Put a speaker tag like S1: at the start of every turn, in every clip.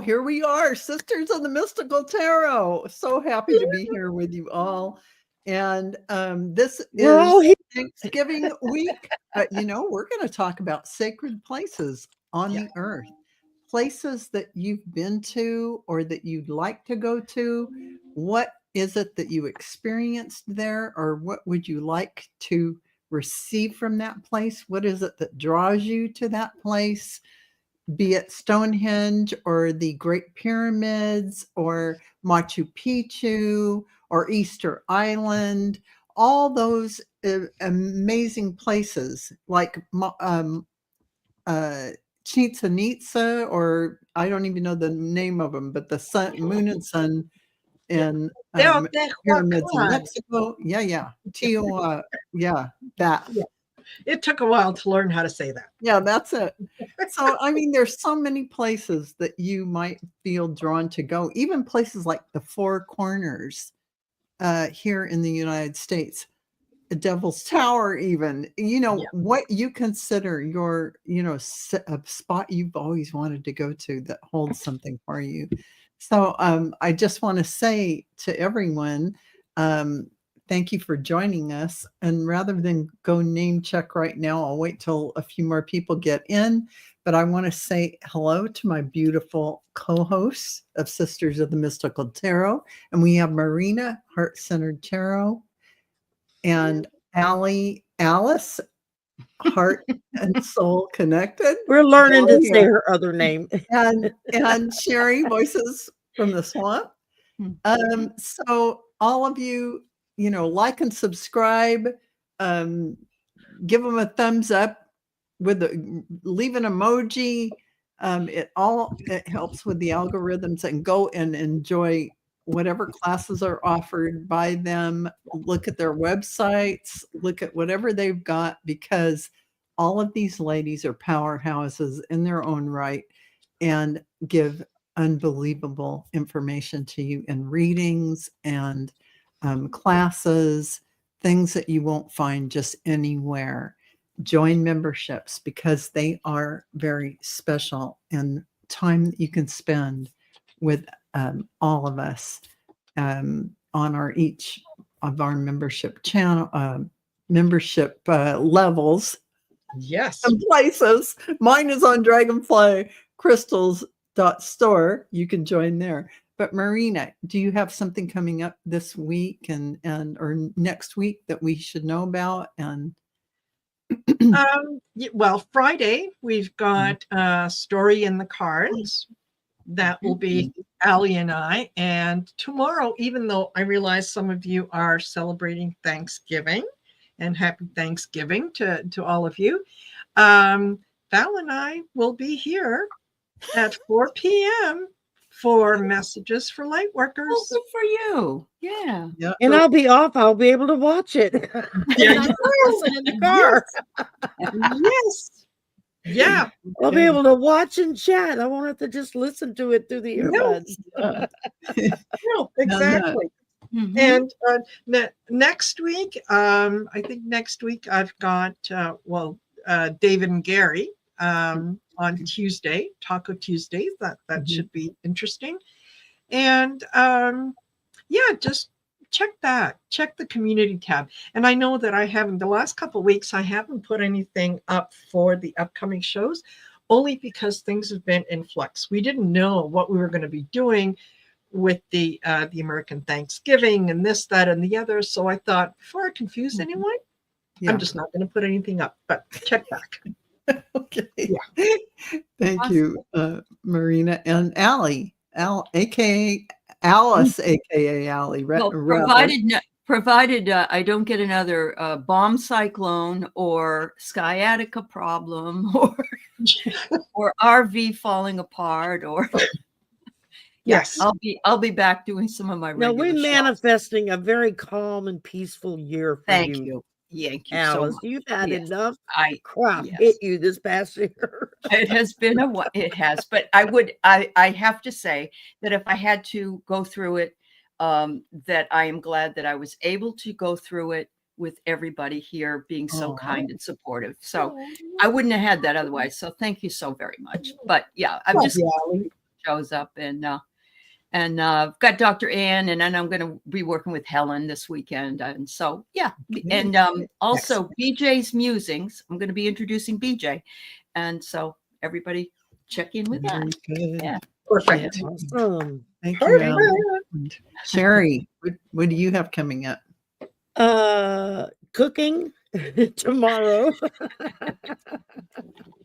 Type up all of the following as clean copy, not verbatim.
S1: here we are, Sisters of the Mystical Tarot. So happy to be here with you all. And this is Thanksgiving week. But we're going to talk about sacred places on the earth, places that you've been to or that you'd like to go to. What is it that you experienced there, or what would you like to receive from that place? What is it that draws you to that place? Be it Stonehenge or the Great Pyramids or Machu Picchu or Easter Island, all those amazing places like Chichen Itza, or I don't even know the name of them, but the sun, moon and sun in pyramids in Mexico. Yeah. That.
S2: Yeah. It took a while to learn how to say that.
S1: Yeah, that's it. So, there's so many places that you might feel drawn to go, even places like the Four Corners here in the United States, the Devil's Tower, even, what you consider your, a spot you've always wanted to go to that holds something for you. So I just want to say to everyone, thank you for joining us. And rather than go name check right now, I'll wait till a few more people get in. But I want to say hello to my beautiful co-hosts of Sisters of the Mystical Tarot. And we have Marina, Heart-Centered Tarot, and Alice, Heart and Soul Connected.
S3: We're learning to say her other name.
S1: And Sherry, Voices from the Swamp. So all of you, like and subscribe, give them a thumbs up leave an emoji. It helps with the algorithms, and go and enjoy whatever classes are offered by them. Look at their websites, look at whatever they've got, because all of these ladies are powerhouses in their own right and give unbelievable information to you in readings and classes, things that you won't find just anywhere. Join memberships, because they are very special, and time that you can spend with all of us on each of our membership channel, membership levels.
S2: Yes.
S1: And places. Mine is on Dragonfly Crystals.store. You can join there. But Marina, do you have something coming up this week and or next week that we should know about? And
S2: well, Friday we've got a story in the cards. That will be Allie and I. And tomorrow, even though I realize some of you are celebrating Thanksgiving, and happy Thanksgiving to all of you, Val and I will be here at 4 p.m. for Messages for Lightworkers.
S4: Oh, good for you. Yeah.
S3: And I'll be off. I'll be able to watch it.
S2: Yeah,
S3: listen in the car.
S2: Yes. Yeah.
S3: I'll be able to watch and chat. I won't have to just listen to it through the earbuds.
S2: No, exactly. And next week, I think next week I've got, David and Gary on Tuesday, Taco Tuesdays. That should be interesting. And just check the community tab. And I know that I haven't, the last couple of weeks, I haven't put anything up for the upcoming shows, only because things have been in flux. We didn't know what we were going to be doing with the American Thanksgiving and this, that, and the other. So I thought, before I confuse anyone, I'm just not going to put anything up, but check back.
S1: Okay. Yeah. Thank you, Marina. And Allie, aka Alice, aka Allie.
S4: Well, provided I don't get another bomb cyclone or sciatica problem or RV falling apart or.
S2: Yes,
S4: I'll be back doing some of my regular
S3: we're
S4: shows.
S3: manifesting a very calm and peaceful year for
S4: Thank you. Thank you,
S3: Alice.
S4: so much.
S3: You've had enough crap
S4: yes.
S3: hit you this past year.
S4: It has been it has, but I have to say that if I had to go through it, that I am glad that I was able to go through it with everybody here being so kind and supportive. So I wouldn't have had that otherwise. So thank you so very much. But yeah, I'm just shows up, and I've got Dr. Ann, and then I'm going to be working with Helen this weekend. And so, yeah. And also BJ's Musings. I'm going to be introducing BJ. And so everybody check in with that.
S1: Good.
S4: Yeah.
S2: Perfect.
S3: Awesome.
S1: Thank
S2: Perfect.
S1: you, Ellen. Sherry, what do you have coming up?
S3: Cooking tomorrow.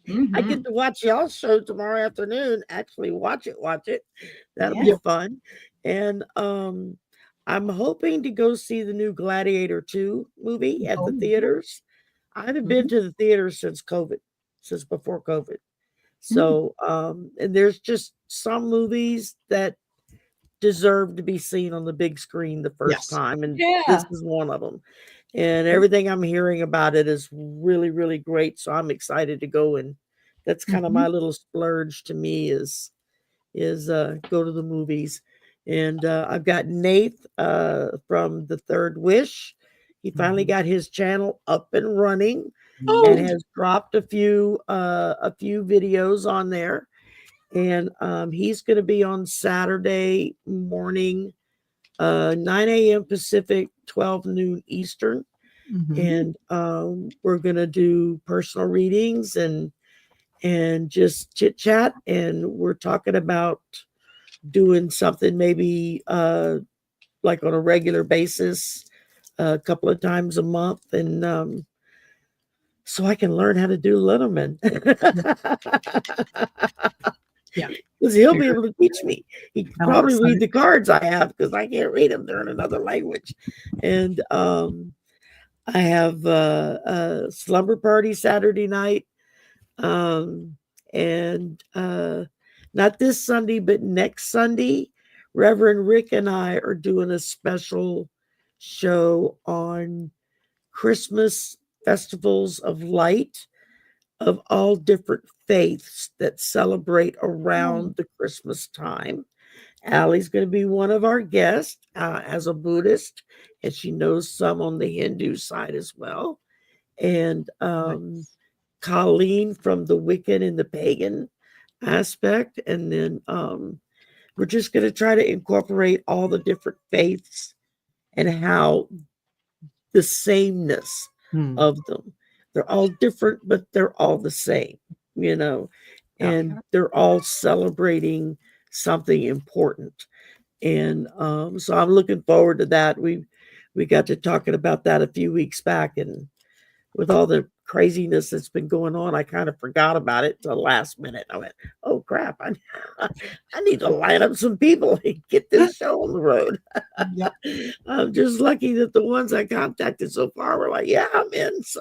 S4: Mhm.
S3: I get to watch y'all's show tomorrow afternoon. Actually, watch it. That'll
S4: Yeah.
S3: be fun. And I'm hoping to go see the new Gladiator 2 movie at the theaters. I haven't been to the theaters since before COVID. So, and there's just some movies that deserve to be seen on the big screen the first time, and this is one of them. And everything I'm hearing about it is really, really great. So I'm excited to go, and that's kind of my little splurge to me is go to the movies. And I've got Nate from The Third Wish. He finally got his channel up and running and has dropped a few videos on there. And he's going to be on Saturday morning, 9 a.m. Pacific, 12 noon Eastern. And we're going to do personal readings and just chit chat. And we're talking about doing something maybe like on a regular basis, a couple of times a month. And so I can learn how to do Letterman. Because he'll be able to teach me. He can probably read the cards I have because I can't read them. They're in another language. And I have a slumber party Saturday night. And not this Sunday, but next Sunday, Reverend Rick and I are doing a special show on Christmas festivals of light of all different faiths that celebrate around the Christmas time. Allie's going to be one of our guests as a Buddhist, and she knows some on the Hindu side as well. And Colleen from the Wiccan and the pagan aspect. And then we're just going to try to incorporate all the different faiths and how the sameness of them. They're all different, but they're all the same, and they're all celebrating something important. And so I'm looking forward to that. We got to talking about that a few weeks back, and with all the craziness that's been going on, I kind of forgot about it till the last minute. I went, oh crap, I need to line up some people and get this show on the road. I'm just lucky that the ones I contacted so far were like, yeah, I'm in. So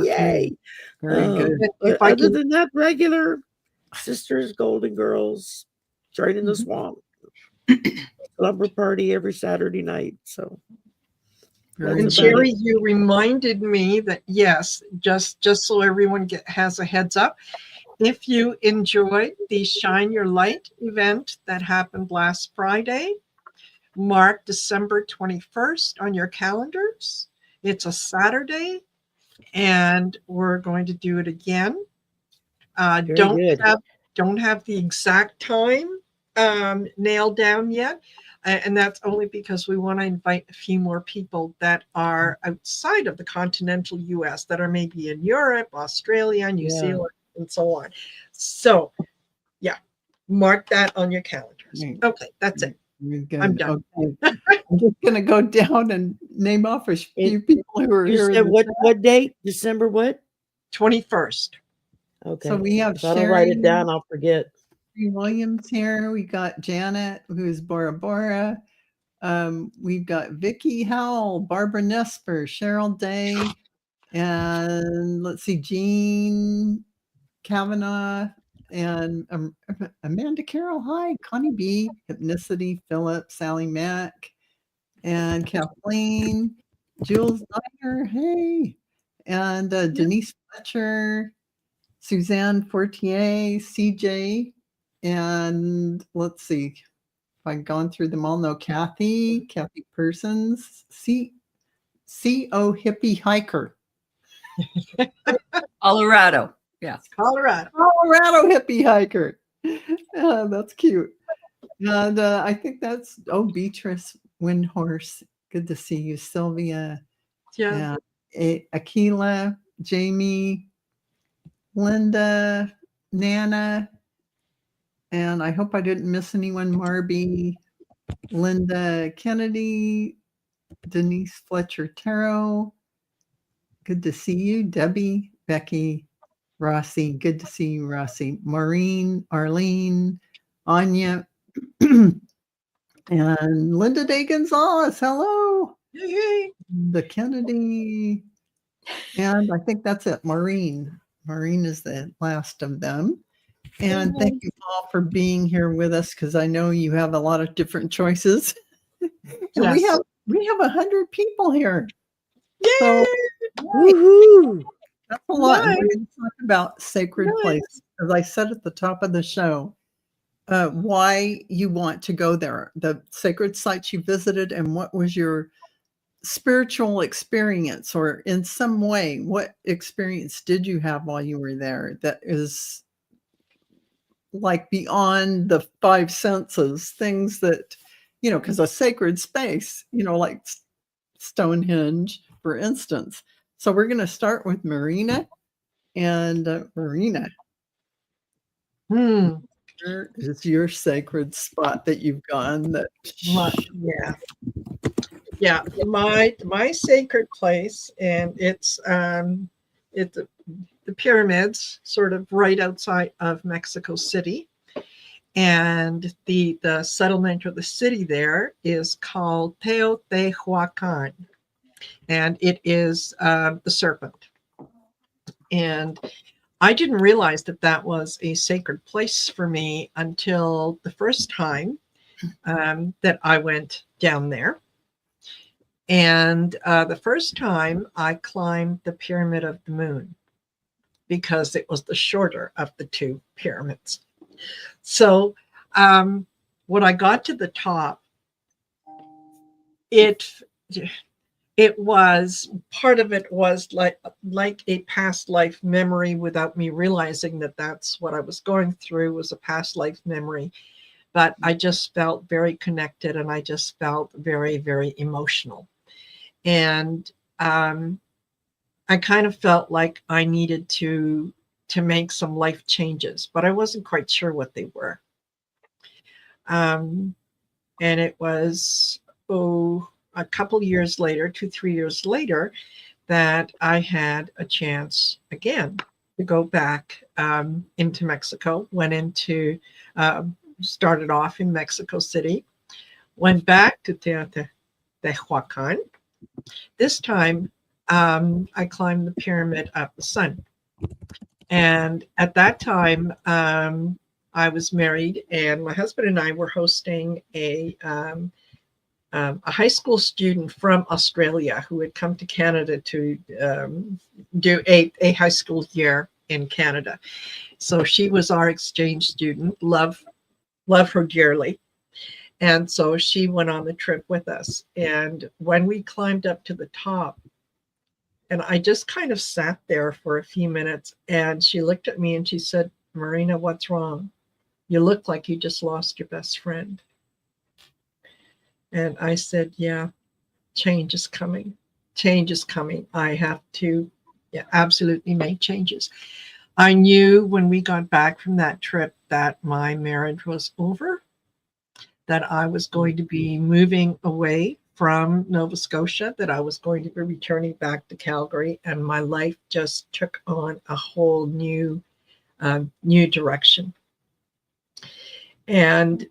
S3: yay.
S1: Very good.
S3: But other than that, regular Sisters, Golden Girls, Training the Swamp, slumber party every Saturday night. So
S2: and Sherry, you reminded me that yes, just so everyone has a heads up, if you enjoyed the Shine Your Light event that happened last Friday, mark December 21st on your calendars. It's a Saturday, and we're going to do it again. Don't have the exact time nailed down yet. And that's only because we want to invite a few more people that are outside of the continental US, that are maybe in Europe, Australia, New Zealand, and so on. So, yeah, mark that on your calendars. Okay, that's it. I'm done.
S1: Okay. I'm just going to go down and name off a few people who are here.
S3: What date? December what?
S2: 21st.
S3: Okay.
S1: So we have
S3: I'll write it down. I'll forget.
S1: Williams here. We got Janet, who's Bora Bora. We've got Vicky Howell, Barbara Nesper, Cheryl Day, and let's see, Jean Kavanaugh, and Amanda Carroll. Hi, Connie B, Hypnicity, Philip, Sally Mack, and Kathleen, Jules Dyer. Hey, and Denise Fletcher, Suzanne Fortier, CJ. And let's see if I've gone through them all. No, Kathy Persons, CO Hippie Hiker.
S4: Colorado. Yeah.
S2: Colorado
S1: Hippie Hiker. That's cute. And I think that's Beatrice Windhorse. Good to see you, Sylvia.
S2: Yeah.
S1: Akila, Jamie, Linda, Nana, and I hope I didn't miss anyone. Marby, Linda Kennedy, Denise Fletcher Tarot. Good to see you, Debbie, Becky, Rossi. Good to see you, Rossi. Maureen, Arlene, Anya, and Linda Day Gonzalez. Hello.
S2: Yay.
S1: The Kennedy. And I think that's it. Maureen. Maureen is the last of them. And thank you all for being here with us, because I know you have a lot of different choices. And
S2: Yes.
S1: we have 100 people here.
S2: Yay.
S1: So
S3: Woohoo!
S1: that's a lot. And
S2: Nice.
S1: we're going to talk about sacred
S2: Nice.
S1: places. As I said at the top of the show, why you want to go there, the sacred sites you visited, and what was your spiritual experience, or in some way, what experience did you have while you were there that is like beyond the five senses, things that, because a sacred space, like Stonehenge, for instance. So we're going to start with Marina. And Marina, where is your sacred spot that you've gone?
S2: Yeah, my sacred place, and it's the pyramids, sort of right outside of Mexico City, and the settlement or the city there is called Teotihuacan, and it is the serpent. And I didn't realize that that was a sacred place for me until the first time that I went down there. And the first time I climbed the Pyramid of the Moon, because it was the shorter of the two pyramids. So when I got to the top, it was, part of it was like a past life memory, without me realizing that that's what I was going through, was a past life memory. But I just felt very connected, and I just felt very, very emotional. And I kind of felt like I needed to make some life changes, but I wasn't quite sure what they were. And it was, a couple years later, 2-3 years later, that I had a chance again to go back into Mexico. Started off in Mexico City, went back to Teotihuacan. This time, I climbed the Pyramid of the Sun. And at that time, I was married, and my husband and I were hosting a high school student from Australia who had come to Canada to do a high school year in Canada. So she was our exchange student. Love her dearly. And so she went on the trip with us. And when we climbed up to the top, and I just kind of sat there for a few minutes, and she looked at me and she said, "Marina, what's wrong? You look like you just lost your best friend." And I said, "Yeah, change is coming. Change is coming. I have to absolutely make changes." I knew when we got back from that trip that my marriage was over, that I was going to be moving away from Nova Scotia, that I was going to be returning back to Calgary, and my life just took on a whole new direction. And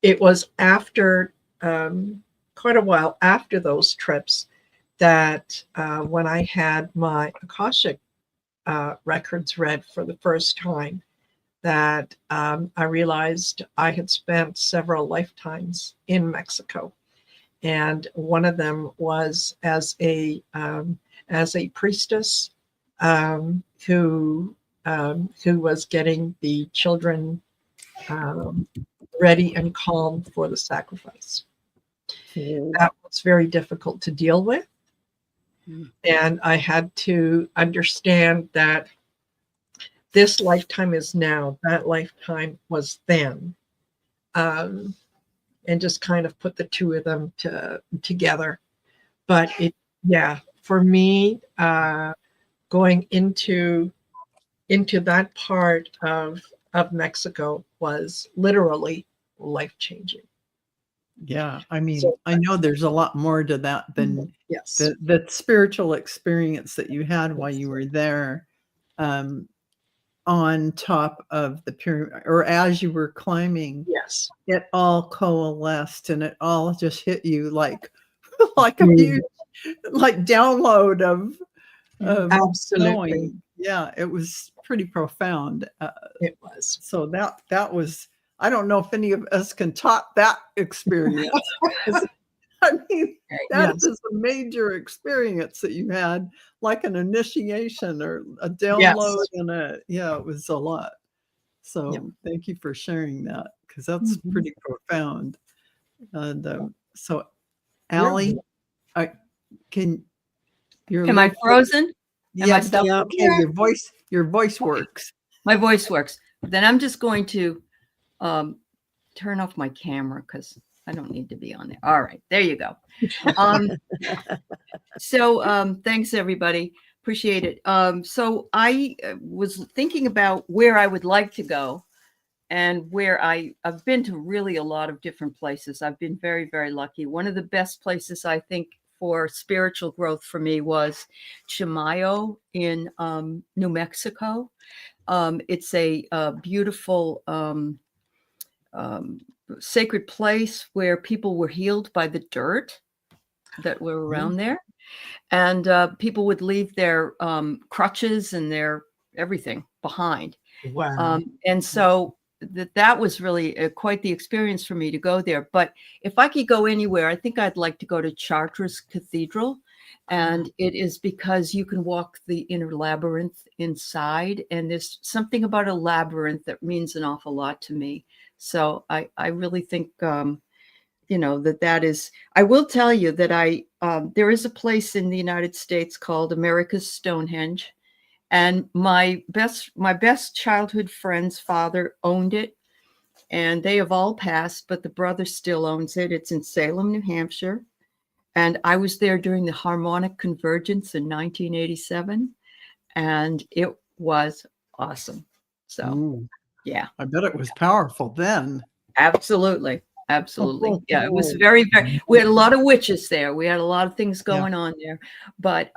S2: it was after quite a while after those trips that when I had my Akashic records read for the first time, that I realized I had spent several lifetimes in Mexico. And one of them was as a priestess who was getting the children ready and calm for the sacrifice. That was very difficult to deal with. And I had to understand that this lifetime is now, that lifetime was then. And just kind of put the two of them together. But for me, going into that part of Mexico was literally life-changing.
S1: Yeah, I mean,
S2: So-
S1: I know there's a lot more to that than
S2: Yes.
S1: the spiritual experience that you had while you were there, on top of the pyramid, or as you were climbing,
S2: Yes.
S1: it all coalesced and it all just hit you like like a huge like download of
S2: Absolutely.
S1: knowing. Yeah, it was pretty profound.
S2: It was.
S1: So that was, I don't know if any of us can top that experience. I mean, that
S2: Yes.
S1: is a major experience that you had, like an initiation or a download, and it was a lot. So thank you for sharing that, because that's pretty profound. And so, Allie, can
S4: Am I frozen?
S1: Yes, that's
S3: Yep.
S1: okay. Your voice works.
S4: My voice works. Then I'm just going to turn off my camera because I don't need to be on there. All right, there you go. So thanks, everybody. Appreciate it. So I was thinking about where I would like to go, and where I've been to really a lot of different places. I've been very, very lucky. One of the best places, I think, for spiritual growth for me was Chimayo in New Mexico. It's a beautiful sacred place where people were healed by the dirt that were around there. And people would leave their crutches and their everything behind.
S2: Wow.
S4: And so that was really quite the experience for me to go there. But if I could go anywhere, I think I'd like to go to Chartres Cathedral. And it is because you can walk the inner labyrinth inside. And there's something about a labyrinth that means an awful lot to me. So I really think, that is, I will tell you that there is a place in the United States called America's Stonehenge. And my best childhood friend's father owned it, and they have all passed, but the brother still owns it. It's in Salem, New Hampshire. And I was there during the harmonic convergence in 1987, and it was awesome. So, yeah.
S1: I bet it was powerful then.
S4: Absolutely. Absolutely. Yeah, it was very, very, we had a lot of witches there. We had a lot of things going on there. But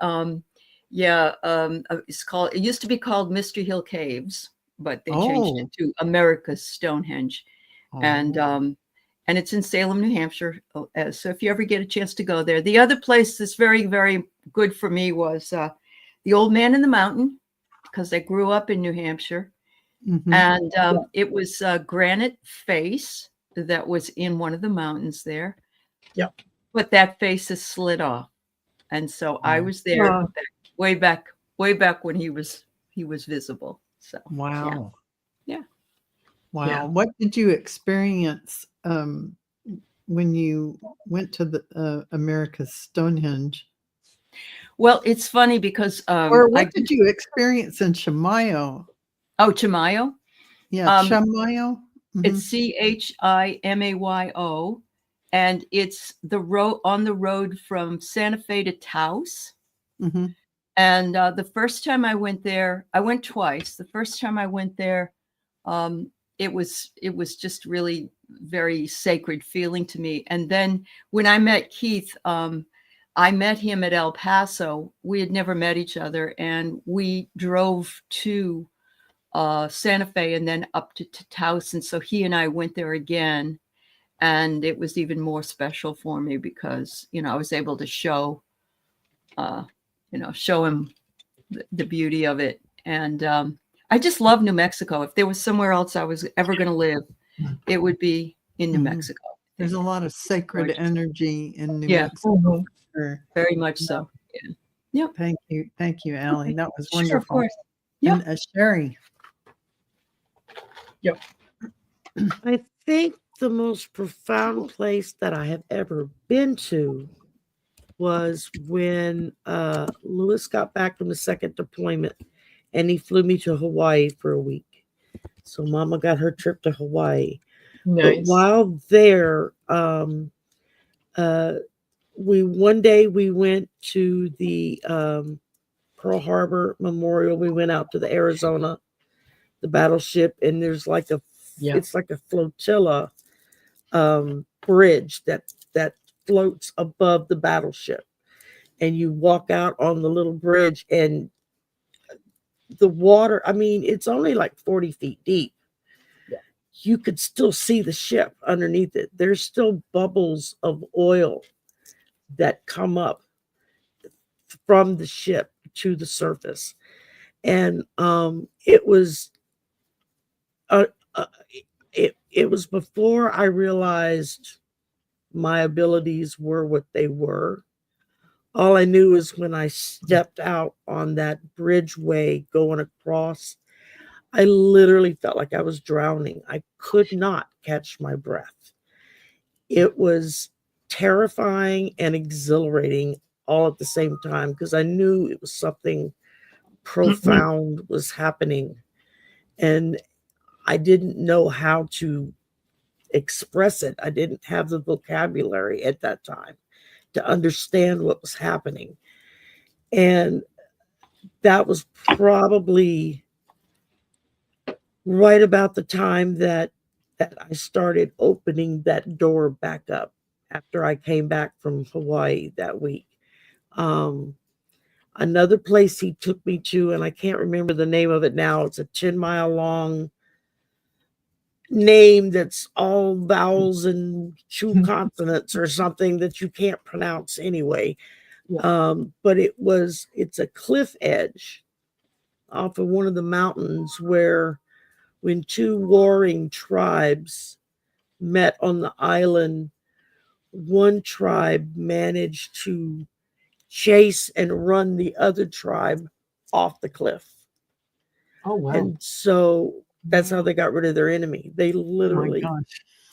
S4: it used to be called Mystery Hill Caves, but they changed it to America's Stonehenge. And it's in Salem, New Hampshire. So if you ever get a chance to go there. The other place that's very, very good for me was the Old Man in the Mountain, because I grew up in New Hampshire. And it was a granite face that was in one of the mountains there.
S2: Yep.
S4: But that face is slid off. And so I was there way back when he was visible. So
S1: wow.
S4: Yeah.
S1: Wow.
S2: Yeah.
S1: What did you experience when you went to the America's Stonehenge?
S4: Well, it's funny because
S1: or what did you experience in Chimayo?
S4: Oh, Chimayo?
S1: Yeah, Chimayo.
S4: It's Chimayo, and it's on the road from Santa Fe to Taos. And the first time I went there, I went twice. The first time I went there, it was just really very sacred feeling to me. And then when I met Keith, I met him at El Paso. We had never met each other, and we drove to Santa Fe and then up to Taos. And so he and I went there again, and it was even more special for me because, I was able to show him the beauty of it. And I just love New Mexico. If there was somewhere else I was ever going to live, it would be in New Mexico.
S1: There's a lot of sacred energy in New Mexico. For sure.
S4: Very much so. Yeah.
S1: Thank you, Allie. That was wonderful.
S4: Sure, of course. Yeah.
S1: And Sherry.
S2: Yep.
S3: I think the most profound place that I have ever been to was when Lewis got back from the second deployment, and he flew me to Hawaii for a week. So Mama got her trip to Hawaii. But
S2: Nice.
S3: while there, one day we went to the Pearl Harbor Memorial. We went out to the Arizona, the battleship, and there's like it's like a flotilla bridge that floats above the battleship, and you walk out on the little bridge, and the water, I mean, it's only like 40 feet deep. You could still see the ship underneath it. There's still bubbles of oil that come up from the ship to the surface. And it was it was before I realized my abilities were what they were. All I knew is when I stepped out on that bridgeway going across, I literally felt like I was drowning. I could not catch my breath. It was terrifying and exhilarating all at the same time because I knew it was something profound was happening. And I didn't know how to express it. I didn't have the vocabulary at that time to understand what was happening. And that was probably right about the time that I started opening that door back up after I came back from Hawaii that week. Another place he took me to, and I can't remember the name of it now, it's a 10-mile long name that's all vowels and two consonants or something that you can't pronounce anyway. But it's a cliff edge off of one of the mountains where when two warring tribes met on the island, one tribe managed to chase and run the other tribe off the cliff.
S2: Oh, wow.
S3: And so that's how they got rid of their enemy. They literally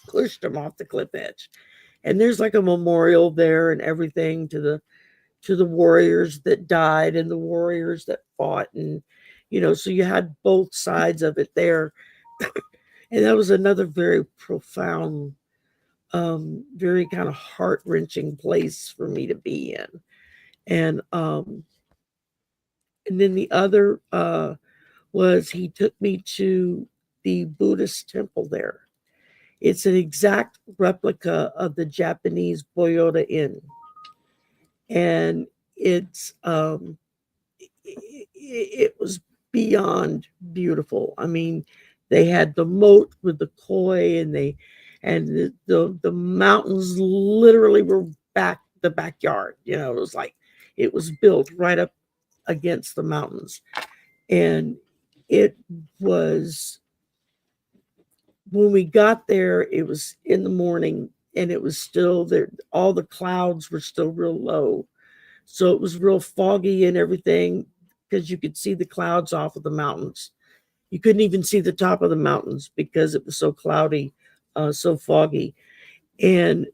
S3: pushed them off the cliff edge. And there's like a memorial there and everything to the warriors that died and the warriors that fought. And, so you had both sides of it there. And that was another very profound, very kind of heart-wrenching place for me to be in. And then the other was he took me to the Buddhist temple there. It's an exact replica of the Japanese Boyoda Inn. And it was beyond beautiful. I mean, they had the moat with the koi, and the mountains literally were the backyard. It was like it was built right up against the mountains. And it was, when we got there, it was in the morning, and it was still there. All the clouds were still real low. So it was real foggy and everything because you could see the clouds off of the mountains. You couldn't even see the top of the mountains because it was so cloudy, so foggy. And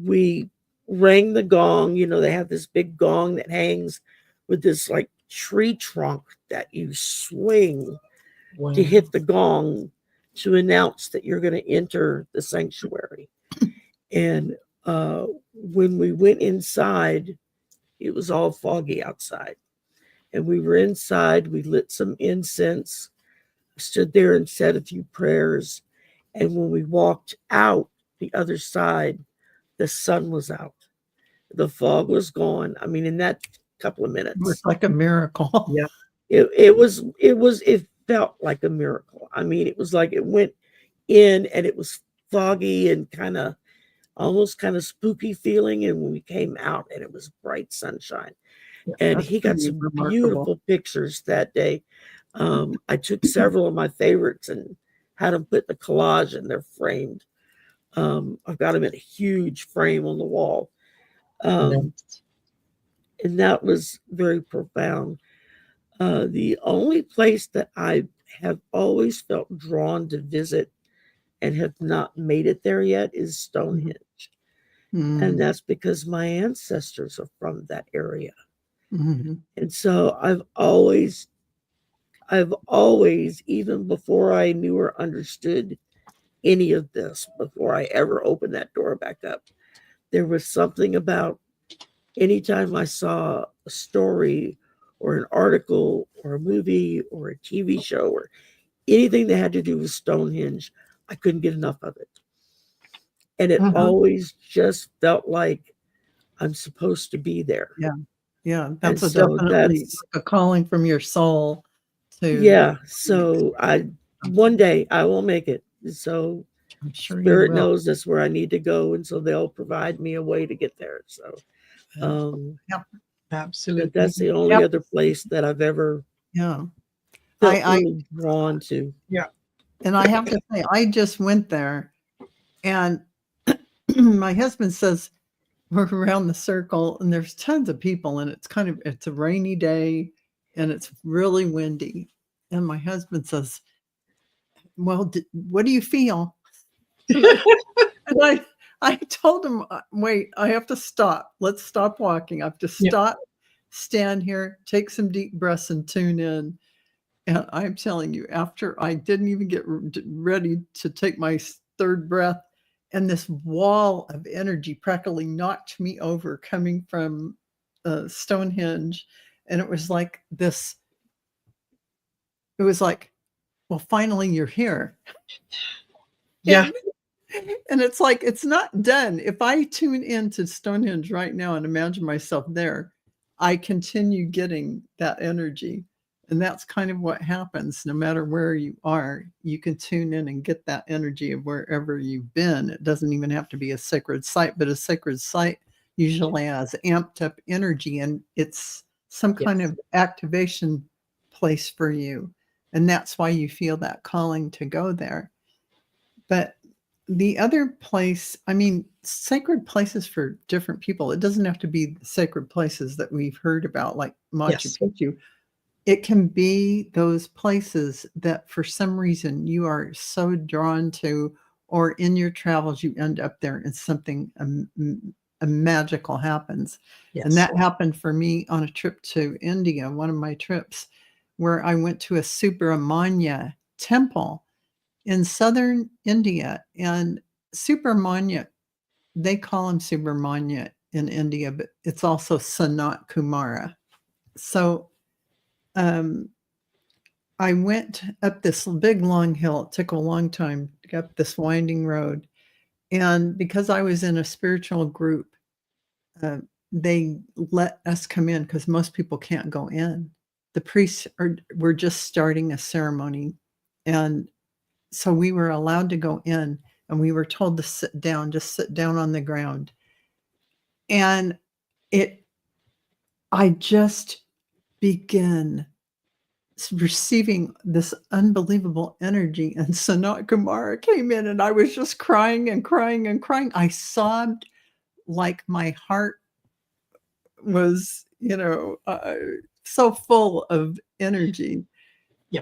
S3: we rang the gong. They have this big gong that hangs with this like tree trunk that you swing to hit the gong to announce that you're going to enter the sanctuary. And when we went inside, it was all foggy outside. And we were inside. We lit some incense, stood there and said a few prayers. And when we walked out the other side, the sun was out. The fog was gone. I mean, in that couple of minutes.
S1: It was like a miracle.
S3: Yeah. It felt like a miracle. I mean, it was like it went in and it was foggy and almost kind of spooky feeling. And when we came out, and it was bright sunshine. And he got some beautiful pictures that day. I took several of my favorites and had them put in the collage, and they're framed. I've got them in a huge frame on the wall. And that was very profound. The only place that I have always felt drawn to visit and have not made it there yet is Stonehenge. And that's because my ancestors are from that area. And so I've always I've always, even before I knew or understood any of this, before I ever opened that door back up, there was something about anytime I saw a story or an article or a movie or a TV show or anything that had to do with Stonehenge, I couldn't get enough of it. And it always just felt like I'm supposed to be there.
S1: Yeah. Yeah.
S3: And
S1: That's
S3: so
S1: definitely
S3: that's,
S1: like a calling from your soul to.
S3: yeah. So one day I will make it. So
S1: I'm sure you
S3: Spirit
S1: will.
S3: knows that's where I need to go. And so they'll provide me a way to get there. So,
S2: Absolutely.
S3: but that's the only other place that I've ever
S1: Yeah.
S3: felt really drawn to.
S2: Yeah.
S1: And I have to say, I just went there, and my husband says we're around the circle, and there's tons of people, and it's a rainy day, and it's really windy. And my husband says, "Well, what do you feel?" And I told him, "Wait, I have to stop. Let's stop walking. I have to stop, stand here, take some deep breaths, and tune in." And I'm telling you, after I didn't even get ready to take my third breath, and this wall of energy practically knocked me over coming from Stonehenge. And it was like this, it was like, well, finally you're here.
S2: Yeah.
S1: And it's like, it's not done. If I tune into Stonehenge right now and imagine myself there, I continue getting that energy. And that's kind of what happens. No matter where you are, you can tune in and get that energy of wherever you've been. It doesn't even have to be a sacred site, but a sacred site usually has amped up energy, and it's some kind of activation place for you. And that's why you feel that calling to go there. But the other place, I mean, sacred places for different people, it doesn't have to be the sacred places that we've heard about, like Machu Picchu. It can be those places that for some reason you are so drawn to, or in your travels you end up there and something a magical happens. And that happened for me on a trip to India, one of my trips, where I went to a Subramanya temple in southern India. And Subramanya, they call him Subramanya in India, but it's also Sanat Kumara. So I went up this big long hill. It took a long time to get up this winding road. And because I was in a spiritual group, they let us come in because most people can't go in. The priests were just starting a ceremony. And so we were allowed to go in, and we were told to sit down, just sit down on the ground. And I just began receiving this unbelievable energy, and Sanat Kumara came in, and I was just crying and crying and crying. I sobbed like my heart was, so full of energy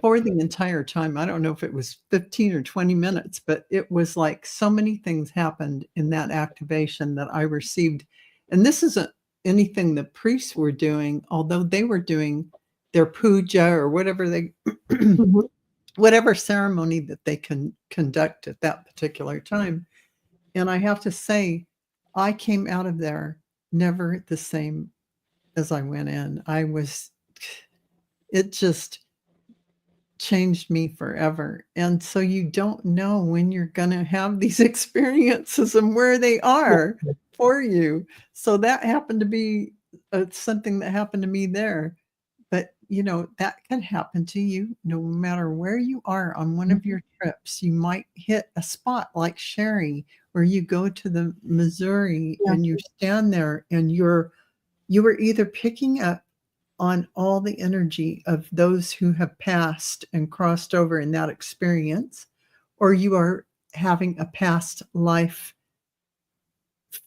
S1: for the entire time. I don't know if it was 15 or 20 minutes, but it was like so many things happened in that activation that I received. And this isn't anything the priests were doing, although they were doing their puja or whatever whatever ceremony that they can conduct at that particular time. And I have to say, I came out of there never the same as I went in. It just changed me forever. And so you don't know when you're going to have these experiences and where they are for you. So that happened to be something that happened to me there. But, that can happen to you no matter where you are on one of your trips. You might hit a spot like Sherry, where you go to the Missouri and you stand there and you were either picking up on all the energy of those who have passed and crossed over in that experience, or you are having a past life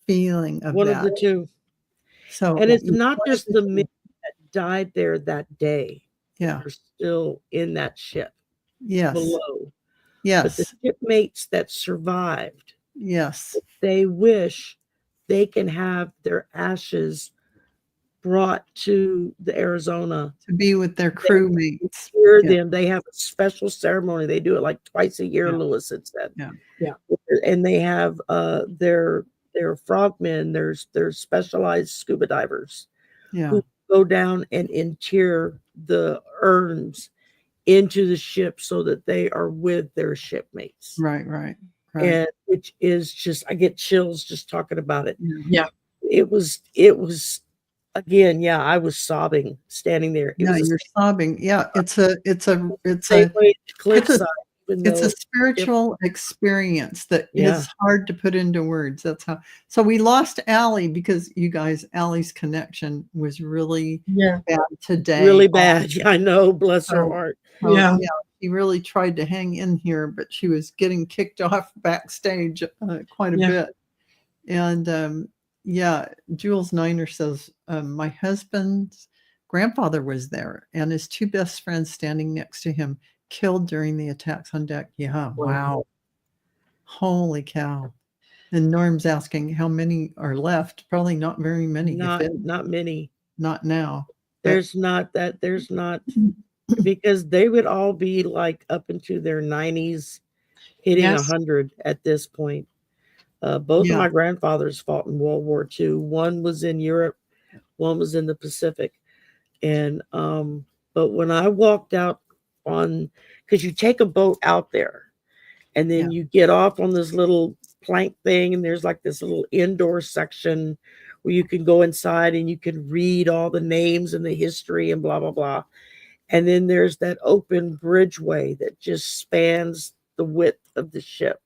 S1: feeling of
S3: one
S1: that.
S3: of the two.
S1: So,
S3: and it's not just the men that died there that day.
S1: Yeah.
S3: They're still in that ship.
S1: Yes.
S3: Below.
S1: Yes.
S3: But the shipmates that survived.
S1: Yes.
S3: They wish they can have their ashes brought to the Arizona
S1: to be with their crewmates.
S3: hear
S1: Yeah.
S3: them. They have a special ceremony. They do it like twice a year,
S1: Yeah.
S3: Lewis had said.
S2: Yeah.
S3: And they have their frogmen, their specialized scuba divers
S1: Yeah.
S3: who go down and inter the urns into the ship so that they are with their shipmates.
S1: Right. Right.
S3: And which is just, I get chills just talking about it.
S2: Yeah.
S3: It was again, yeah, I was sobbing standing there.
S1: Yeah, you're sobbing. Yeah, it's a spiritual experience that is hard to put into words. That's how. So we lost Allie because you guys, Allie's connection was really bad today.
S3: Really bad. Yeah, I know. Bless her heart.
S1: Yeah, she really tried to hang in here, but she was getting kicked off backstage quite a bit. And Jules Niner says, my husband's grandfather was there and his two best friends standing next to him killed during the attacks on deck. Yeah, wow. Holy cow. And Norm's asking how many are left. Probably not very many.
S3: Not many.
S1: Not now.
S3: There's not, because they would all be like up into their 90s, hitting 100 at this point. Both of my grandfathers fought in World War II. One was in Europe, one was in the Pacific. And but when I walked out on, because you take a boat out there and then you get off on this little plank thing, and there's like this little indoor section where you can go inside and you can read all the names and the history and blah, blah, blah. And then there's that open bridgeway that just spans the width of the ship.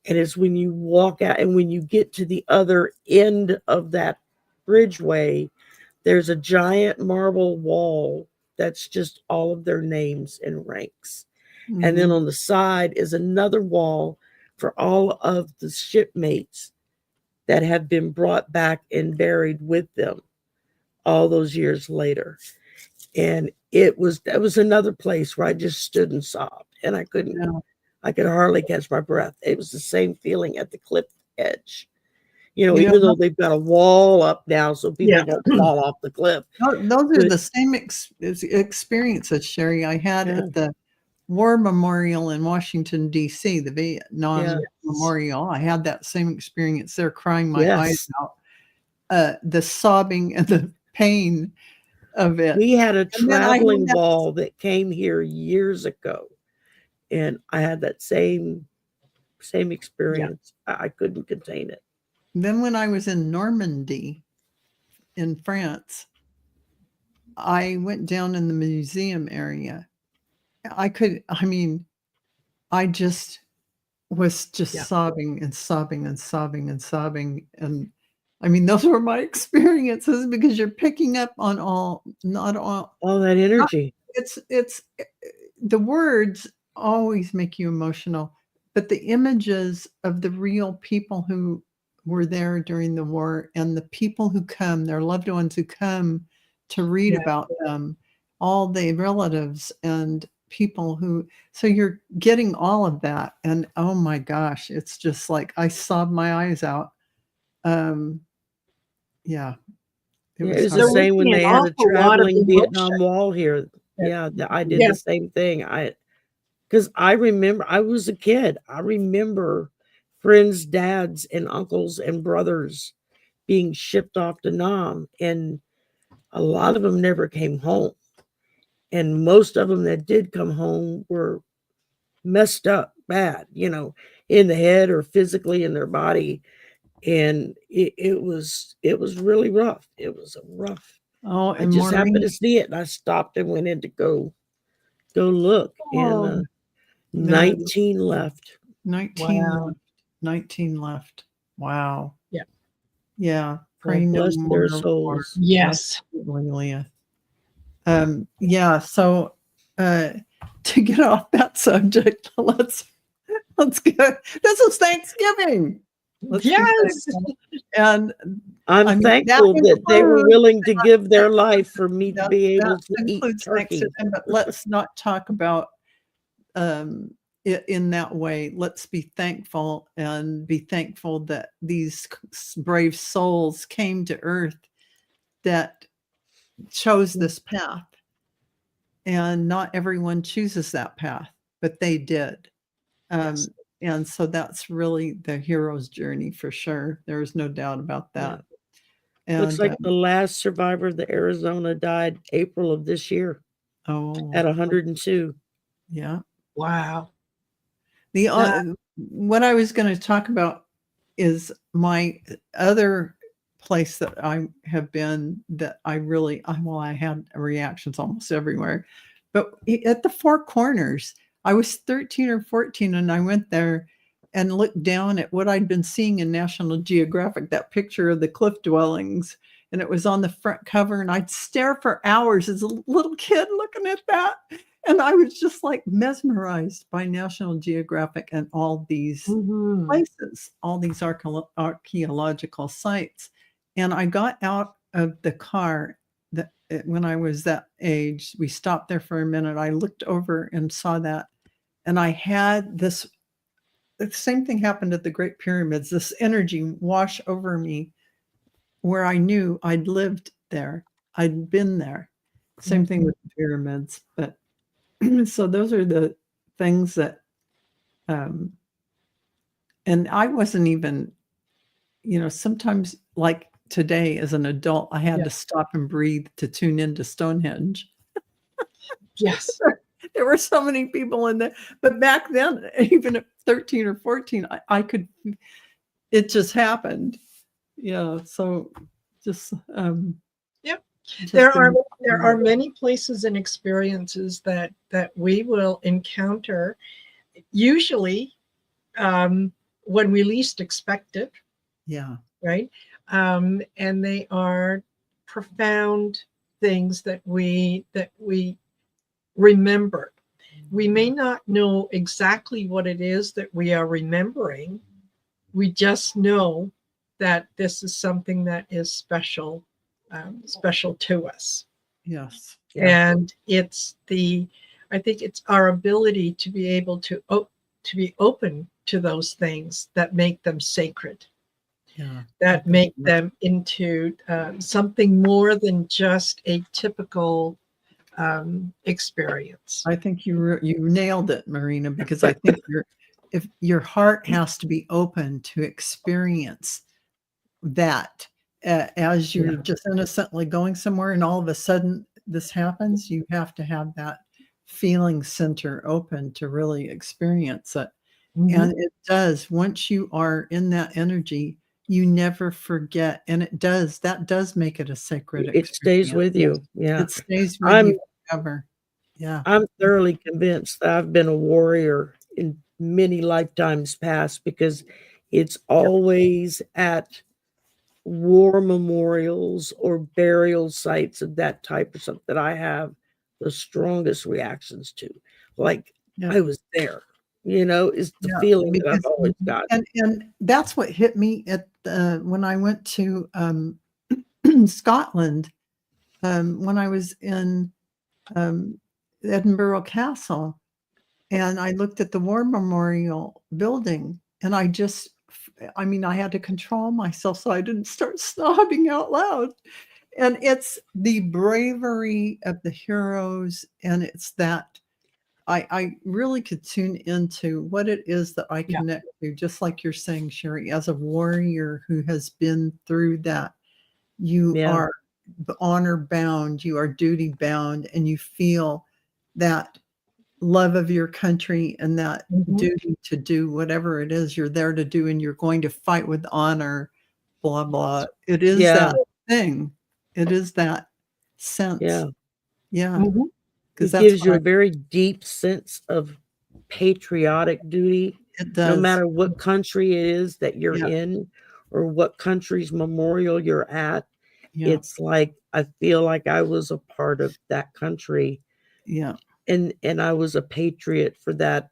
S3: And it's when you walk out and when you get to the other end of that bridgeway, there's a giant marble wall that's just all of their names and ranks. Mm-hmm. And then on the side is another wall for all of the shipmates that have been brought back and buried with them all those years later. And that was another place where I just stood and sobbed, and I could hardly catch my breath. It was the same feeling at the cliff edge. Even though they've got a wall up now so people don't fall off the cliff.
S1: Those are the same experiences, Sherry, I had at the War Memorial in Washington, D.C., the Vietnam Memorial. I had that same experience there, crying my eyes out. The sobbing and the pain of it.
S3: We had a traveling wall that came here years ago, and I had that same experience. I couldn't contain it.
S1: Then when I was in Normandy in France, I went down in the museum area. I just was sobbing and sobbing and sobbing and sobbing. And I mean, those were my experiences because you're picking up on not all
S3: that energy.
S1: It's the words always make you emotional, but the images of the real people who were there during the war and the people who come, their loved ones who come to read about them, all the relatives and people so you're getting all of that. And oh my gosh, it's just like I sobbed my eyes out. It
S3: was the same when they had a traveling Vietnam wall here. I did the same thing. Because I remember I was a kid. I remember friends' dads and uncles and brothers being shipped off to Nam, and a lot of them never came home. And most of them that did come home were messed up bad, in the head or physically in their body. And it was really rough. It was rough.
S1: Oh,
S3: I just happened to see it, and I stopped and went in to go look. And 19 left.
S1: 19 left. Wow. Yeah. Pray no
S3: bless
S1: more.
S3: their souls.
S2: Yes.
S1: Leah. So to get off that subject, let's go. This is Thanksgiving.
S2: Yes.
S1: And
S3: I'm thankful that they were willing to give their life for me to be able to eat turkey.
S1: But let's not talk about it in that way. Let's be thankful and be thankful that these brave souls came to earth that chose this path. And not everyone chooses that path, but they did.
S2: Yes.
S1: And so that's really the hero's journey for sure. There is no doubt about that.
S3: Looks
S1: And
S3: like the last survivor of the Arizona died April of this year at 102.
S1: Yeah.
S2: Wow.
S1: What I was going to talk about is my other place that I have been that I had reactions almost everywhere, but at the Four Corners, I was 13 or 14 and I went there and looked down at what I'd been seeing in National Geographic, that picture of the cliff dwellings, and it was on the front cover, and I'd stare for hours as a little kid looking at that. And I was just like mesmerized by National Geographic and all these places, all these archaeological sites. And I got out of the car when I was that age. We stopped there for a minute. I looked over and saw that. And I had the same thing happened at the Great Pyramids, this energy wash over me where I knew I'd lived there. I'd been there. Same thing with the pyramids. But so those are the things that, and I wasn't even, sometimes like today as an adult, I had to stop and breathe to tune into Stonehenge.
S2: Yes.
S1: There were so many people in there, but back then, even at 13 or 14, I could, it just happened. Yeah. So just,
S2: there are many places and experiences that we will encounter, usually when we least expect it.
S1: Yeah.
S2: Right. And they are profound things that we remember. We may not know exactly what it is that we are remembering. We just know that this is something that is special to us.
S1: Yes.
S2: And I think it's our ability to be able to be open to those things that make them sacred.
S1: Yeah.
S2: That make them into something more than just a typical experience.
S1: I think you nailed it, Marina, because I think if your heart has to be open to experience that as you're just innocently going somewhere and all of a sudden this happens, you have to have that feeling center open to really experience it. And it does. Once you are in that energy, you never forget. And that does make it a sacred experience.
S3: It stays with you. Yeah.
S1: It stays with you forever. Yeah.
S3: I'm thoroughly convinced that I've been a warrior in many lifetimes past, because it's always at war memorials or burial sites of that type of stuff that I have the strongest reactions to. Like, I was there, is the feeling that I've always got.
S1: And that's what hit me when I went to Scotland, when I was in Edinburgh Castle, and I looked at the War Memorial building, and I had to control myself so I didn't start sobbing out loud. And it's the bravery of the heroes, and it's that I really could tune into what it is that I connect to, just like you're saying, Sherry, as a warrior who has been through that. You are honor bound, you are duty bound, and you feel that love of your country and that duty to do whatever it is you're there to do, and you're going to fight with honor, blah, blah. It is that thing. It is that sense. Yeah.
S3: It gives you a very deep sense of patriotic duty.
S1: It does.
S3: No matter what country it is that you're in or what country's memorial you're at. It's like, I feel like I was a part of that country.
S1: Yeah.
S3: And I was a patriot for that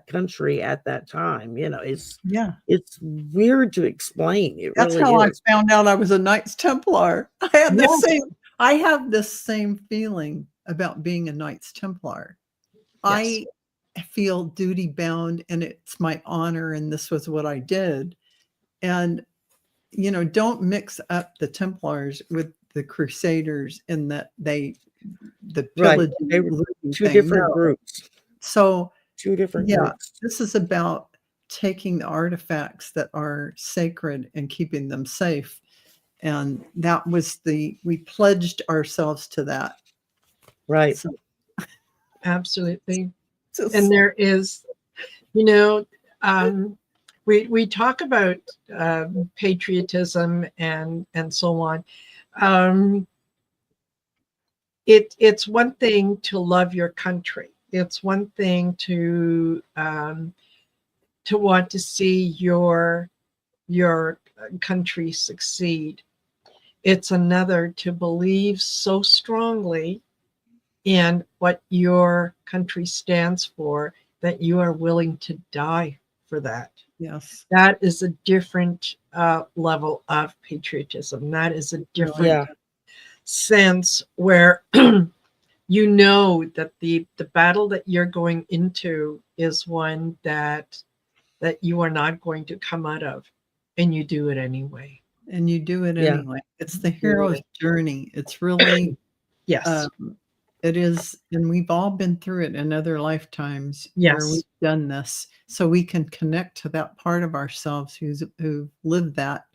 S3: country at that time. It's weird to explain.
S1: That's
S3: really
S1: how
S3: is.
S1: I found out I was a Knights Templar. I have the same feeling about being a Knights Templar. I feel duty bound, and it's my honor, and this was what I did. And don't mix up the Templars with the Crusaders in that the
S3: Right.
S1: pillaging
S3: They were
S1: looting
S3: two
S1: thing.
S3: different
S1: No.
S3: groups.
S1: So
S3: Two different
S1: yeah,
S3: groups.
S1: this is about taking the artifacts that are sacred and keeping them safe. And that was we pledged ourselves to that.
S3: Right.
S1: So,
S2: Absolutely.
S1: just,
S2: And there is, we talk about patriotism and so on. It's one thing to love your country. It's one thing to want to see your country succeed. It's another to believe so strongly in what your country stands for that you are willing to die for that.
S1: yes.
S2: That is a different level of patriotism. That is a different sense where you know that the battle that you're going into is one that you are not going to come out of, and you do it anyway.
S1: And you do it
S3: Yeah.
S1: anyway. It's the hero's journey. It's really,
S2: Yes.
S1: it is. And we've all been through it in other lifetimes where
S2: Yes.
S1: we've done this. So we can connect to that part of ourselves who lived that.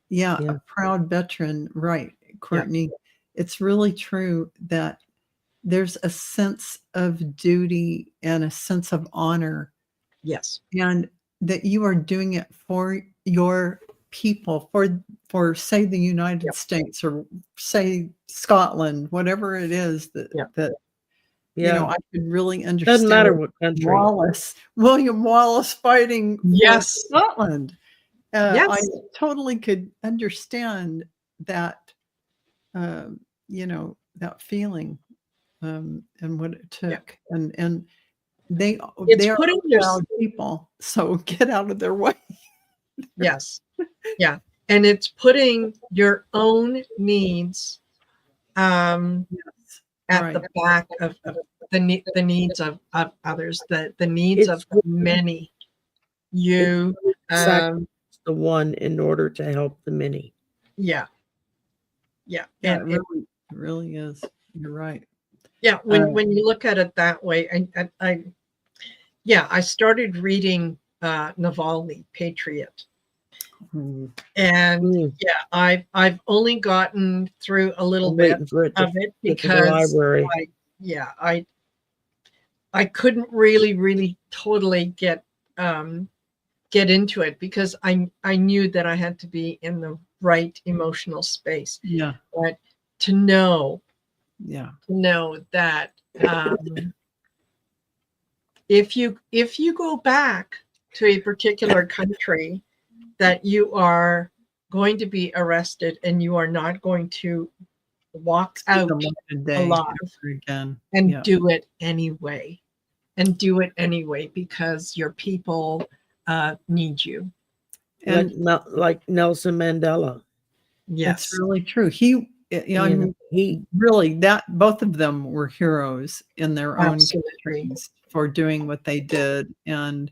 S1: Yeah,
S3: Yeah.
S1: a proud veteran. Right, Courtney. It's really true that there's a sense of duty and a sense of honor,
S2: Yes.
S1: and that you are doing it for your people, for say the United
S2: Yep.
S1: States or say Scotland, whatever it is that
S3: Yeah.
S1: I could really understand.
S3: Doesn't matter what country.
S1: William Wallace fighting
S2: Yes.
S1: for Scotland.
S2: Yes.
S1: I totally could understand that, that feeling, and what it took. And they are
S2: putting
S1: proud people, so get out of their way.
S2: Yes. Yeah. And it's putting your own needs at
S1: Right.
S2: the back of the needs of others, the needs of the many. You
S3: sacrifice the one in order to help the many.
S2: Yeah. Yeah.
S1: Yeah,
S2: And
S1: it really is. You're right.
S2: yeah, when you look at it that way, I started reading Navalny, Patriot. And I've only gotten through a little bit of it because I couldn't really totally get into it because I knew that I had to be in the right emotional space.
S1: Yeah.
S2: But to know that if you go back to a particular country, that you are going to be arrested and you are not going to walk out alive
S1: again.
S2: And do it anyway. And do it anyway because your people need you.
S3: And like Nelson Mandela.
S1: Yes, that's really true. He really both of them were heroes in their own countries for doing what they did. And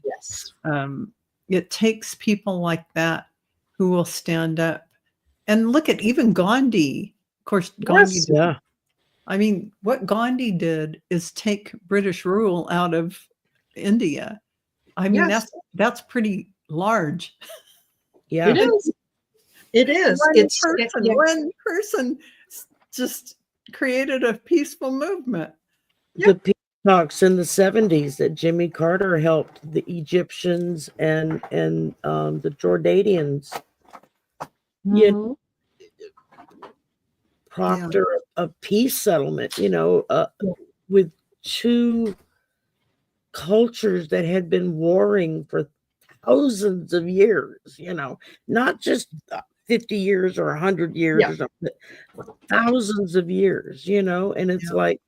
S1: it takes people like that who will stand up. And look at even Gandhi. Of course, Gandhi. I mean, what Gandhi did is take British rule out of India. I mean, that's pretty large.
S3: Yeah,
S2: it is.
S1: One person just created a peaceful movement.
S3: The peace talks in the 70s that Jimmy Carter helped the Egyptians and the Jordanians. Proctor of peace settlement, with two cultures that had been warring for thousands of years, not just 50 years or 100 years or something, but thousands of years, and it's like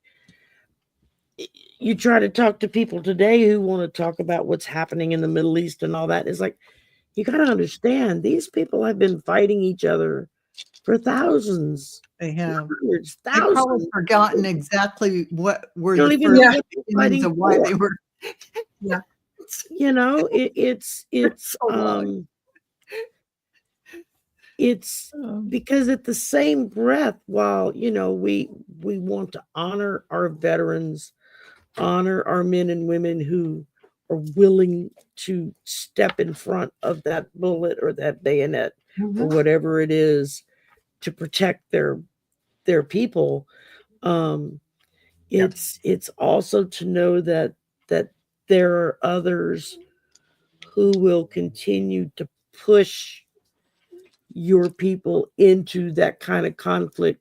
S3: you try to talk to people today who want to talk about what's happening in the Middle East and all that. It's like, you got to understand, these people have been fighting each other for thousands.
S1: They have.
S3: Thousands.
S1: They've probably forgotten exactly what were
S3: the
S1: first beginnings of why they were.
S3: It's it's because at the same breath, while we want to honor our veterans, honor our men and women who are willing to step in front of that bullet or that bayonet or whatever it is to protect their people. It's also to know that there are others who will continue to push your people into that kind of conflict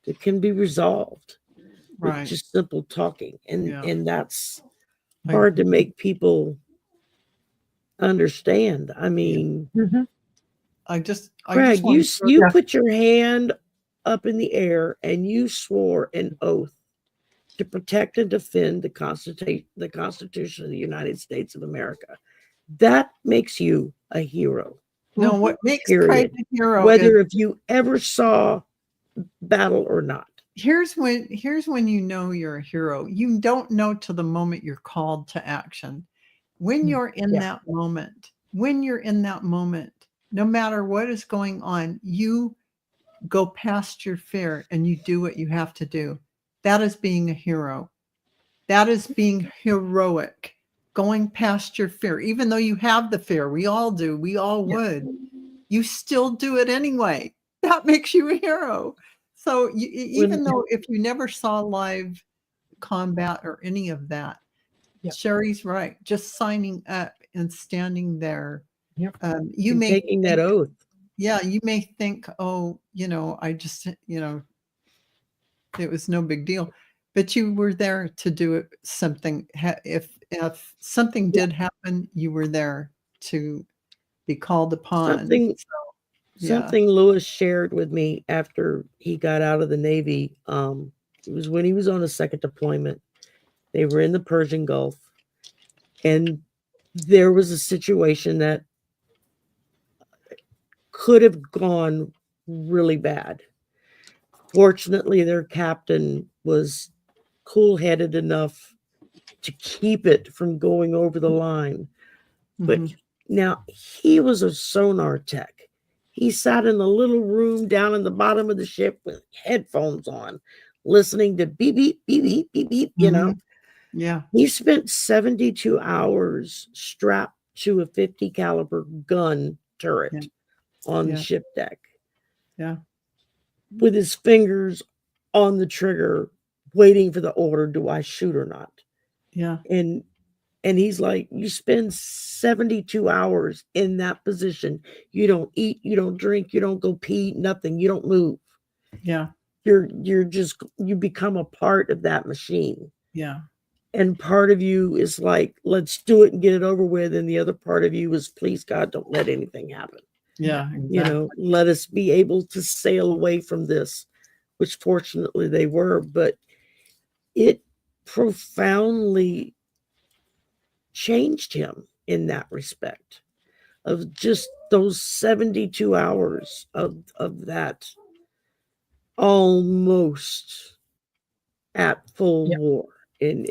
S3: that can be resolved with just simple talking. And that's hard to make people understand. I mean, Craig, you put your hand up in the air and you swore an oath to protect and defend the Constitution of the United States of America. That makes you a hero.
S1: No, what makes Craig a hero,
S3: whether if you ever saw battle or not.
S1: Here's when you know you're a hero. You don't know till the moment you're called to action. When you're in that moment, no matter what is going on, you go past your fear and you do what you have to do. That is being a hero. That is being heroic. Going past your fear, even though you have the fear, we all do, we all would. You still do it anyway. That makes you a hero. So even though if you never saw live combat or any of that, Sherry's right. Just signing up and standing there. You may
S3: taking that oath.
S1: Yeah, you may think, oh, I just, it was no big deal. But you were there to do it. Something. If something did happen, you were there to be called upon.
S3: Something Lewis shared with me after he got out of the Navy. It was when he was on a second deployment. They were in the Persian Gulf, and there was a situation that could have gone really bad. Fortunately, their captain was cool-headed enough to keep it from going over the line. But now he was a sonar tech. He sat in a little room down in the bottom of the ship with headphones on, listening to beep, beep, beep, beep, beep, beep,
S1: Yeah.
S3: He spent 72 hours strapped to a 50 caliber gun turret on the ship deck.
S1: Yeah.
S3: With his fingers on the trigger, waiting for the order, do I shoot or not?
S1: Yeah.
S3: And he's like, you spend 72 hours in that position. You don't eat, you don't drink, you don't go pee, nothing. You don't move.
S1: Yeah.
S3: You become a part of that machine.
S1: Yeah.
S3: And part of you is like, let's do it and get it over with. And the other part of you is, please God, don't let anything happen.
S1: Yeah. Exactly.
S3: Let us be able to sail away from this, which fortunately they were, but it profoundly changed him in that respect of just those 72 hours of that almost at full war. And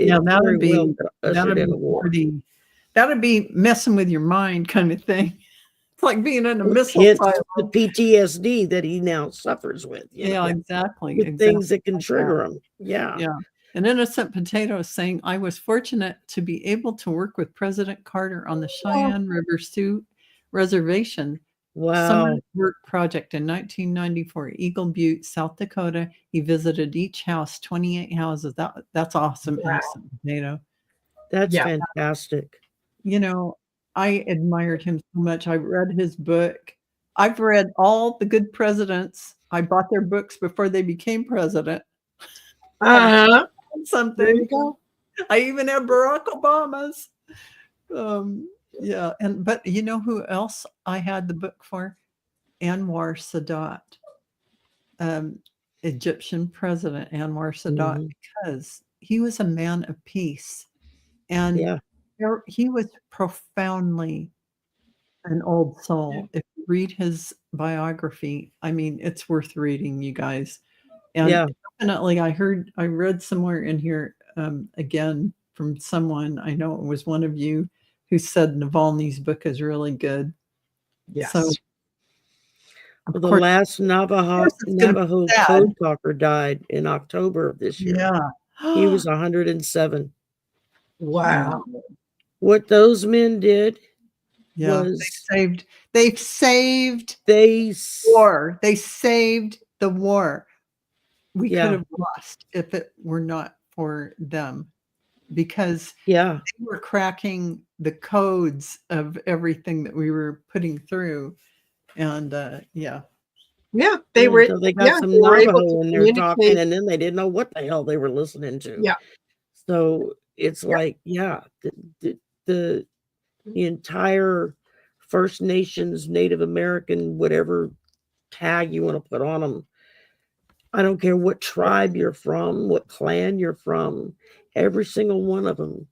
S1: that'd be messing with your mind kind of thing. It's like being in a missile silo.
S3: The PTSD that he now suffers with.
S1: Exactly.
S3: With things that can trigger him. Yeah.
S1: Yeah. An Innocent Potato is saying, I was fortunate to be able to work with President Carter on the Cheyenne River Sioux Reservation Summer Work Project in 1994, Eagle Butte, South Dakota. He visited each house, 28 houses. That's awesome, Innocent Potato.
S3: That's fantastic.
S1: I admired him so much. I read his book. I've read all the good presidents. I bought their books before they became president. Something.
S2: There you go.
S1: I even have Barack Obama's. But you know who else I had the book for? Anwar Sadat, Egyptian president Anwar Sadat, because he was a man of peace, and he was profoundly an old soul. If you read his biography, I mean, it's worth reading, you guys. And definitely, I read somewhere in here again from someone, I know it was one of you, who said Navalny's book is really good.
S2: Yes.
S1: So, Of
S3: The
S1: course,
S3: last Navajo
S1: it's gonna be
S3: Navajo
S1: sad.
S3: code talker died in October of this year.
S1: Yeah.
S3: He was 107.
S2: Wow.
S3: What those men did
S1: Yeah.
S3: was
S1: They saved
S3: they
S1: war. They saved the war. We could
S3: Yeah.
S1: have lost if it were not for them, because
S3: yeah.
S1: they were cracking the codes of everything that we were putting through. And
S2: Yeah,
S3: Yeah,
S2: they were.
S3: so they got
S2: Yeah,
S3: some
S2: they were able to
S3: Navajo in there talking,
S2: communicate.
S3: and then they didn't know what the hell they were listening to.
S2: Yeah.
S3: So it's like, the entire First Nations, Native American, whatever tag you want to put on them. I don't care what tribe you're from, what clan you're from. Every single one of them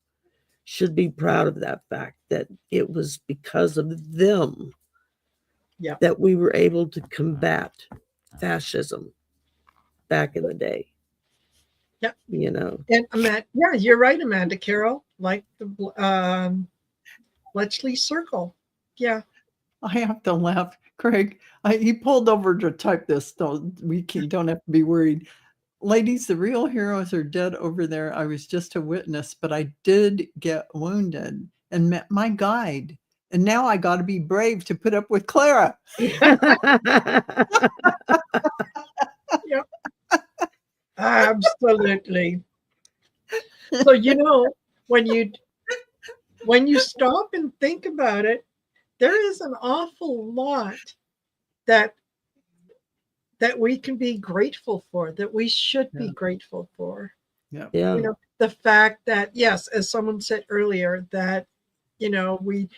S3: should be proud of that fact, that it was because of them
S2: Yeah.
S3: that we were able to combat fascism back in the day.
S2: Yeah.
S3: You know.
S2: And Amanda, yeah, you're right, Amanda Carroll, like the Bletchley Circle. Yeah.
S1: I have to laugh. Craig, he pulled over to type this. Don't have to be worried. Ladies, the real heroes are dead over there. I was just a witness, but I did get wounded and met my guide. And now I got to be brave to put up with Clara.
S2: Yep. Absolutely. So, you know, when you stop and think about it, there is an awful lot that we can be grateful for, that we should be grateful for.
S1: Yeah.
S3: Yeah.
S2: You know, the fact that, yes, as someone said earlier, that, you know, we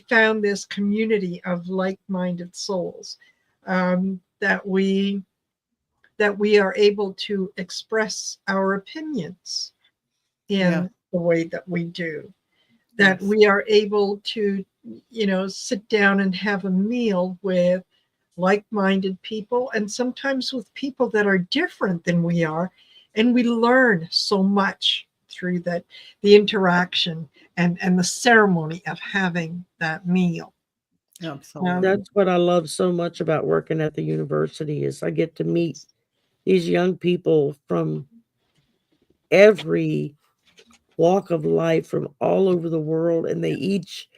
S2: found this community of like-minded souls, that we are able to express our opinions in the way that we do, that we are able to, you know, sit down and have a meal with like-minded people, and sometimes with people that are different than we are, and we learn so much through the interaction and the ceremony of having that meal.
S1: Absolutely.
S3: That's what I love so much about working at the university, is I get to meet these young people from every walk of life, from all over the world, and they each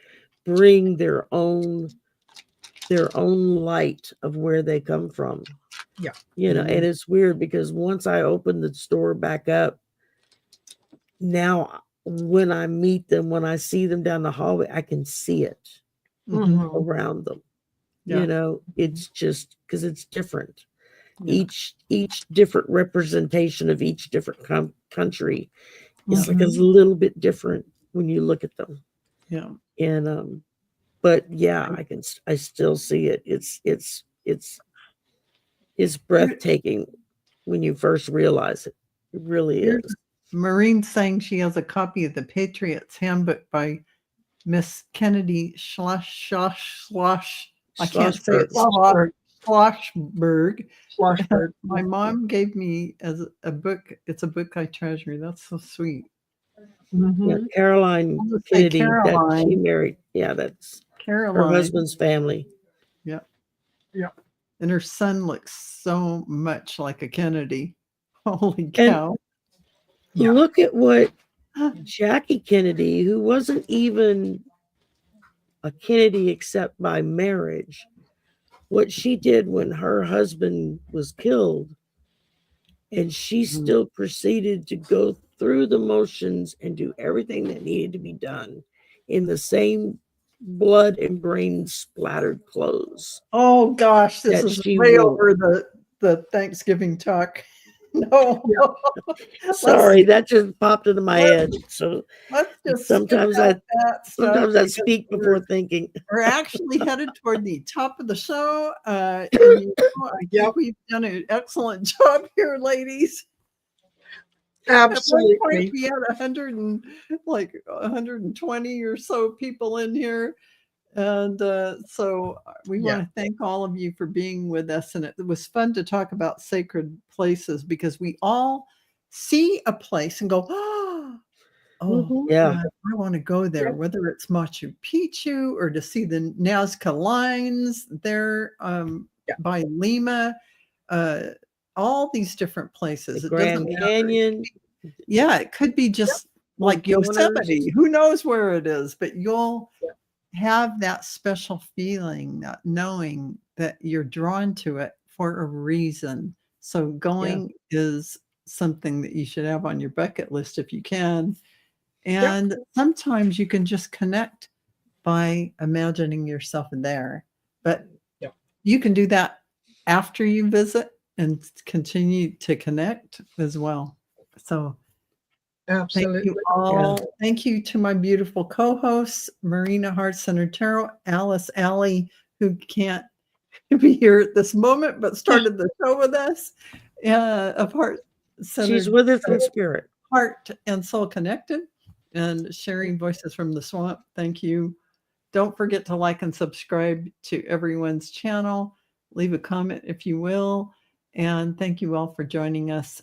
S3: bring their own light of where they come from.
S2: Yeah.
S3: You know, and it's weird because once I open the store back up, now when I meet them, when I see them down the hallway, I can see it around them.
S1: Yeah.
S3: You know, it's just because it's different. Each different representation of each different country is like a little bit different when you look at them.
S1: Yeah.
S3: And but yeah, I still see it. It's breathtaking when you first realize it. It really is.
S1: Maureen's saying she has a copy of the Patriots Handbook by Miss Kennedy Schlossberg. I can't say it. Schlossberg. My mom gave me as a book. It's a book I treasure. That's so sweet.
S3: Yeah, Caroline Kennedy, that she married. Yeah, that's
S1: Caroline.
S3: Her husband's family.
S1: Yeah.
S2: Yeah.
S1: And her son looks so much like a Kennedy. Holy cow.
S3: Look at what Jackie Kennedy, who wasn't even a Kennedy except by marriage, what she did when her husband was killed, and she still proceeded to go through the motions and do everything that needed to be done in the same blood and brain splattered clothes.
S1: Oh gosh, this is way over the Thanksgiving talk. No.
S3: Sorry, that just popped into my head. So
S1: let's just
S3: sometimes I speak before thinking.
S1: We're actually headed toward the top of the show. And I think we've done an excellent job here, ladies.
S2: Absolutely.
S1: At one point we had 120 or so people in here. And so we want to thank all of you for being with us. And it was fun to talk about sacred places, because we all see a place and go,
S3: yeah,
S1: I want to go there, whether it's Machu Picchu or to see the Nazca lines there. by Lima, all these different places.
S3: The
S1: It doesn't
S3: Grand
S1: matter.
S3: Canyon.
S1: Yeah, it could be just like
S3: Corners.
S1: Yosemite. Who knows where it is, but you'll have that special feeling, that knowing that you're drawn to it for a reason. So going is something that you should have on your bucket list if you can. And sometimes you can just connect by imagining yourself there. But you can do that after you visit and continue to connect as well. So
S2: Absolutely.
S1: thank you all. Thank you to my beautiful co-hosts, Marina Heart Center Tarot, Alice Alley, who can't be here at this moment, but started the show with us, of Heart Center.
S3: She's with us in spirit.
S1: Heart and Soul Connected, and sharing Voices from the Swamp. Thank you. Don't forget to like and subscribe to everyone's channel. Leave a comment if you will. And thank you all for joining us.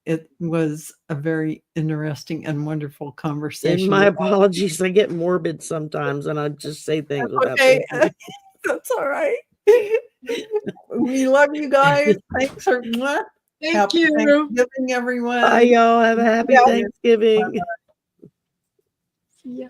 S1: It was a very interesting and wonderul conversation.
S3: And my apologies. I get morbid sometimes and I just say things without thinking.
S1: That's all right. We love you guys. Thanks for
S2: Thank you.
S1: Thanksgiving, everyone.
S3: Bye, y'all. Have a happy Thanksgiving.
S2: Yeah.